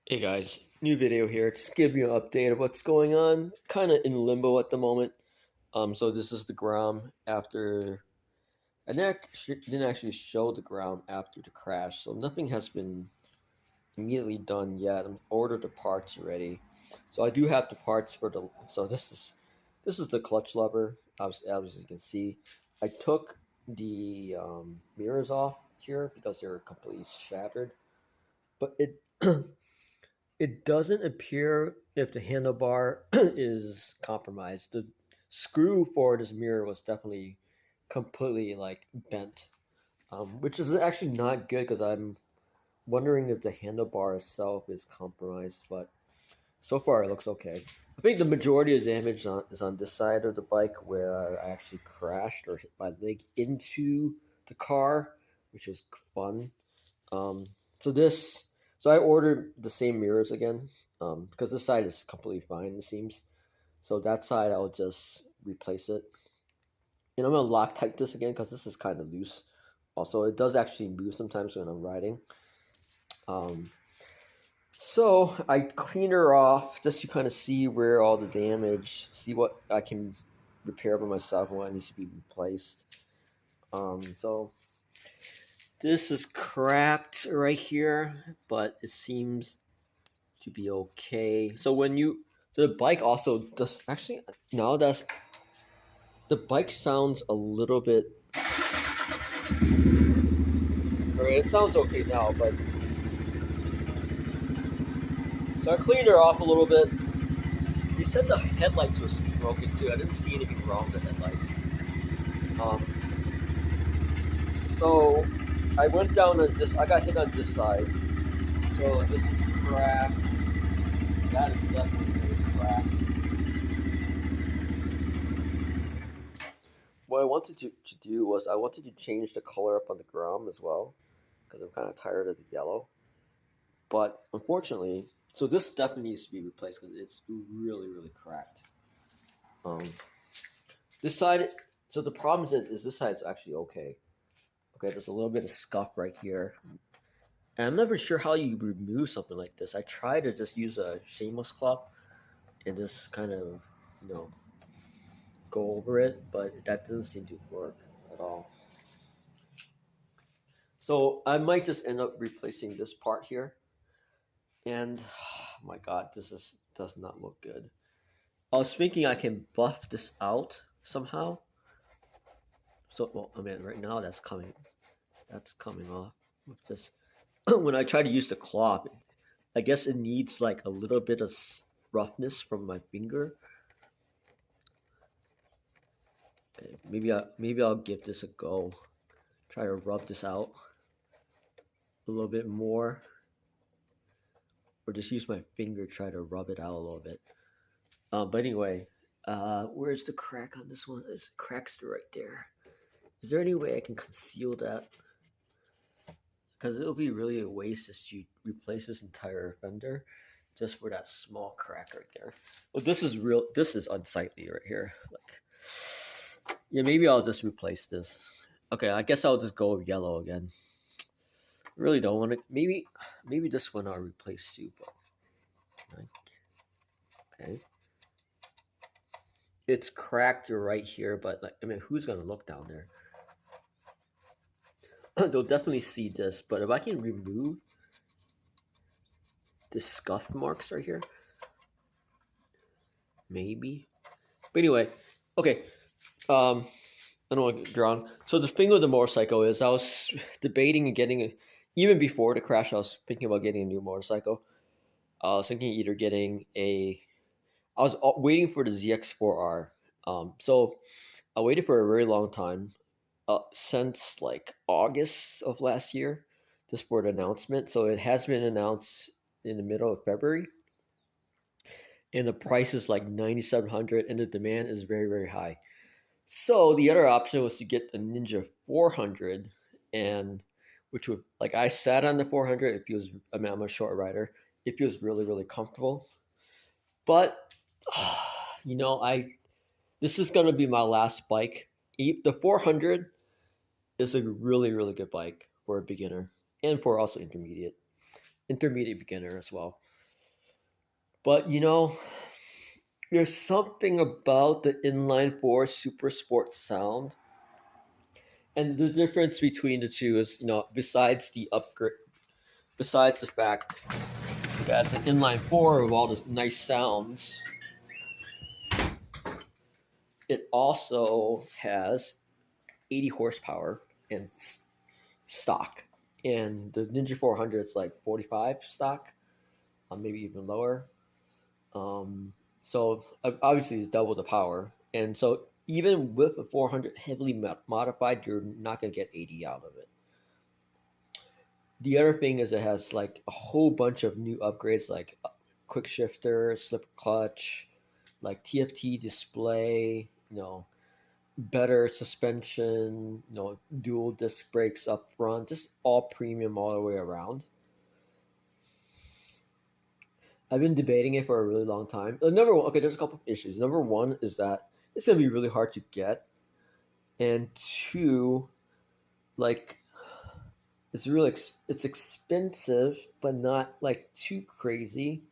Hey guys, new video here. Just give you an update of what's going on. Kind of in limbo at the moment. So this is the Grom after. Didn't actually show the Grom after the crash, so nothing has been immediately done yet. I ordered the parts already, so I do have the parts for the. So this is the clutch lever. As you can see, I took the mirrors off here because they're completely shattered, but it it doesn't appear if the handlebar is compromised. The screw for this mirror was definitely completely like bent, which is actually not good because I'm wondering if the handlebar itself is compromised. But so far it looks okay. I think the majority of the damage is on this side of the bike where I actually crashed or hit my leg into the car, which was fun. Um, so this, so I ordered the same mirrors again because this side is completely fine, it seems. So that side I'll just replace it, and I'm gonna Loctite this again because this is kind of loose. Also, it does actually move sometimes when I'm riding. Um, so I clean her off just to kind of see where all the damage, see what I can repair by myself and what needs to be replaced. So this is cracked right here, but it seems to be okay. So the bike also does actually now that's the bike sounds a little bit. Alright, it sounds okay now, but so I cleaned her off a little bit. They said the headlights was broken too. I didn't see anything wrong with the headlights. Um, so I went down on this. I got hit on this side. So this is cracked. That is definitely really cracked. What I wanted to do was I wanted to change the color up on the Grom as well because I'm kind of tired of the yellow. But unfortunately, so this definitely needs to be replaced because it's really, really cracked. Um, this side, so the problem is this side is actually okay. Okay, there's a little bit of scuff right here. And I'm never sure how you remove something like this. I tried to just use a shameless cloth and just kind of, you know, go over it, but that doesn't seem to work at all. So I might just end up replacing this part here. And oh my god, does not look good. I was thinking I can buff this out somehow. So well, I mean, right now that's coming off. Just when I try to use the cloth, I guess it needs like a little bit of roughness from my finger. Okay, maybe I'll give this a go. Try to rub this out a little bit more, or just use my finger try to rub it out a little bit. But anyway, where's the crack on this one? It's cracks right there. Is there any way I can conceal that? Because it'll be really a waste just to replace this entire fender just for that small crack right there. Well, this is real. This is unsightly right here. Like, yeah, maybe I'll just replace this. Okay, I guess I'll just go with yellow again. Really don't want to. Maybe this one I'll replace too. But okay, it's cracked right here. But like, I mean, who's gonna look down there? They'll definitely see this. But if I can remove the scuff marks right here, maybe. But anyway, okay. I don't want to get drawn. So the thing with the motorcycle is I was debating getting even before the crash, I was thinking about getting a new motorcycle. I was thinking either getting I was waiting for the ZX4R. So I waited for a very long time, since like August of last year, just for the announcement. So it has been announced in the middle of February, and the price is like 9,700, and the demand is very, very high. So the other option was to get the Ninja 400, and which would like I sat on the 400. It feels, I mean, I'm a short rider. It feels really, really comfortable. But you know, this is gonna be my last bike. The 400 is a really, really good bike for a beginner and for also intermediate beginner as well. But there's something about the inline four super sport sound, and the difference between the two is, besides the upgrade, besides the fact that it's an inline four with all the nice sounds, it also has 80 horsepower and stock, and the Ninja 400 is like 45 stock, maybe even lower. So obviously it's double the power, and so even with a 400 heavily modified, you're not gonna get 80 out of it. The other thing is it has like a whole bunch of new upgrades, like quick shifter, slip clutch, like TFT display, better suspension, dual disc brakes up front, just all premium all the way around. I've been debating it for a really long time. Number one, okay, there's a couple of issues. Number one is that it's gonna be really hard to get, and two, like it's expensive, but not like too crazy,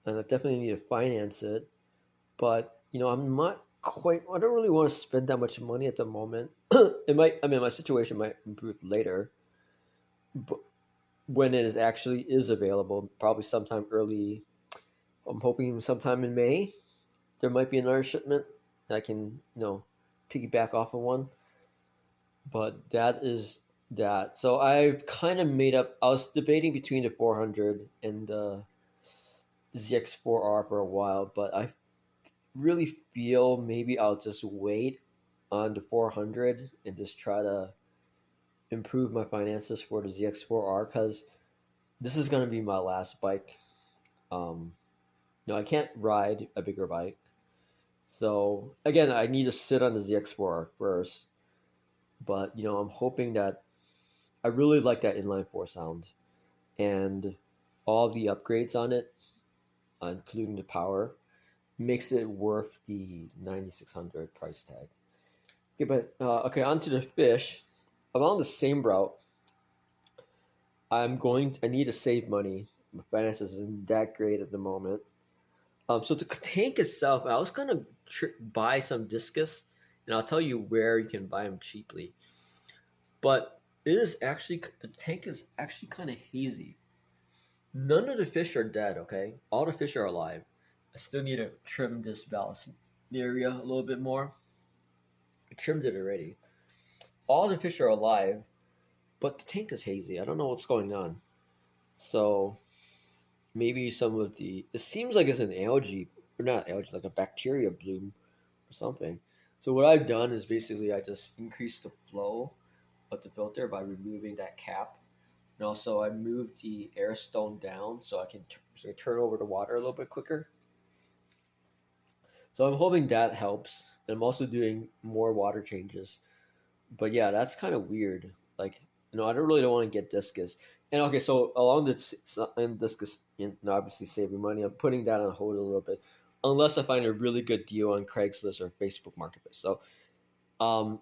and I definitely need to finance it. But I'm not quite. I don't really want to spend that much money at the moment. It might. I mean, my situation might improve later, but when it is available, probably sometime early. I'm hoping sometime in May, there might be another shipment that I can, piggyback off of one. But that is that. So I've kind of made up. I was debating between the 400 and the ZX4R for a while, but I really feel maybe I'll just wait on the 400 and just try to improve my finances for the ZX4R, because this is going to be my last bike. Um, I can't ride a bigger bike. So again, I need to sit on the ZX4R first. But I'm hoping that I really like that inline four sound, and all the upgrades on it, including the power, makes it worth the 9,600 price tag. Okay, but okay, on to the fish. Along the same route, I need to save money. My finances isn't that great at the moment. So the tank itself, I was gonna buy some Discus, and I'll tell you where you can buy them cheaply. But the tank is actually kind of hazy. None of the fish are dead. Okay, all the fish are alive. I still need to trim this ballast area a little bit more. I trimmed it already. All the fish are alive, but the tank is hazy. I don't know what's going on. So maybe some of the it seems like it's an algae, or not algae, like a bacteria bloom or something. So what I've done is basically I just increased the flow of the filter by removing that cap, and also I moved the air stone down so I can turn over the water a little bit quicker. So I'm hoping that helps. And I'm also doing more water changes. But yeah, that's kind of weird. Like, I don't want to get Discus. And okay, so along this and Discus, obviously saving money, I'm putting that on hold a little bit, unless I find a really good deal on Craigslist or Facebook Marketplace. So,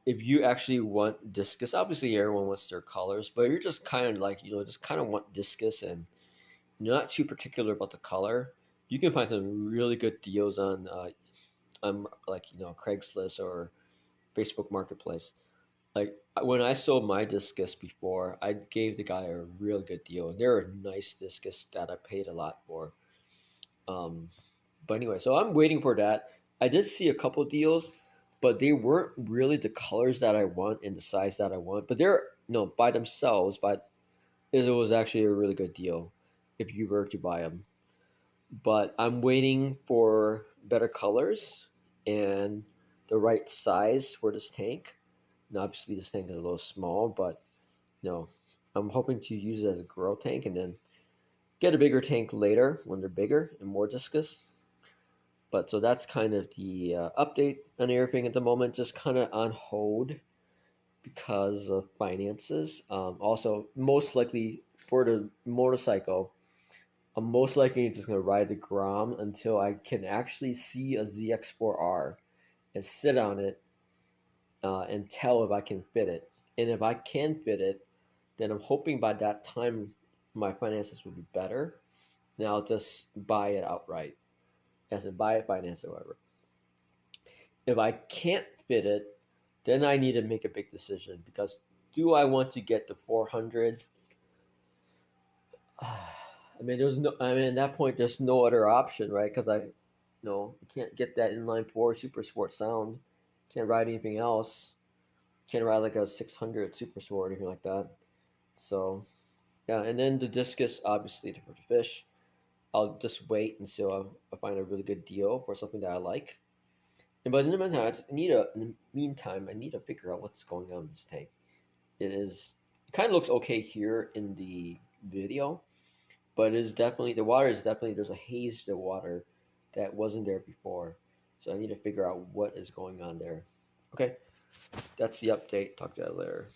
if you actually want Discus, obviously everyone wants their colors, but you're just kind of like, just kind of want Discus and you're not too particular about the color, you can find some really good deals on like Craigslist or Facebook Marketplace. Like when I sold my Discus before, I gave the guy a real good deal. They're a nice Discus that I paid a lot for. Um, but anyway, so I'm waiting for that. I did see a couple deals, but they weren't really the colors that I want and the size that I want. But they're by themselves. But it was actually a really good deal if you were to buy them. But I'm waiting for better colors and the right size for this tank. Now, obviously, this tank is a little small, but I'm hoping to use it as a grow tank and then get a bigger tank later when they're bigger and more Discus. But so that's kind of the update on everything at the moment, just kind of on hold because of finances. Also, most likely for the motorcycle, I'm most likely just going to ride the Grom until I can actually see a ZX4R and sit on it and tell if I can fit it. And if I can fit it, then I'm hoping by that time my finances will be better. and I'll just buy it outright, as in buy it, finance or whatever. If I can't fit it, then I need to make a big decision because do I want to get the 400? I mean, there's no. I mean, at that point, there's no other option, right? Because you can't get that inline four super sport sound. Can't ride anything else. Can't ride like a 600 super sport or anything like that. So yeah, and then the discus, obviously, for the fish. I'll just wait until I find a really good deal for something that I like. But in the meantime, I need to figure out what's going on in this tank. It kind of looks okay here in the video, but it is definitely the water is definitely there's a haze to the water that wasn't there before. So I need to figure out what is going on there. Okay, that's the update. Talk to you later.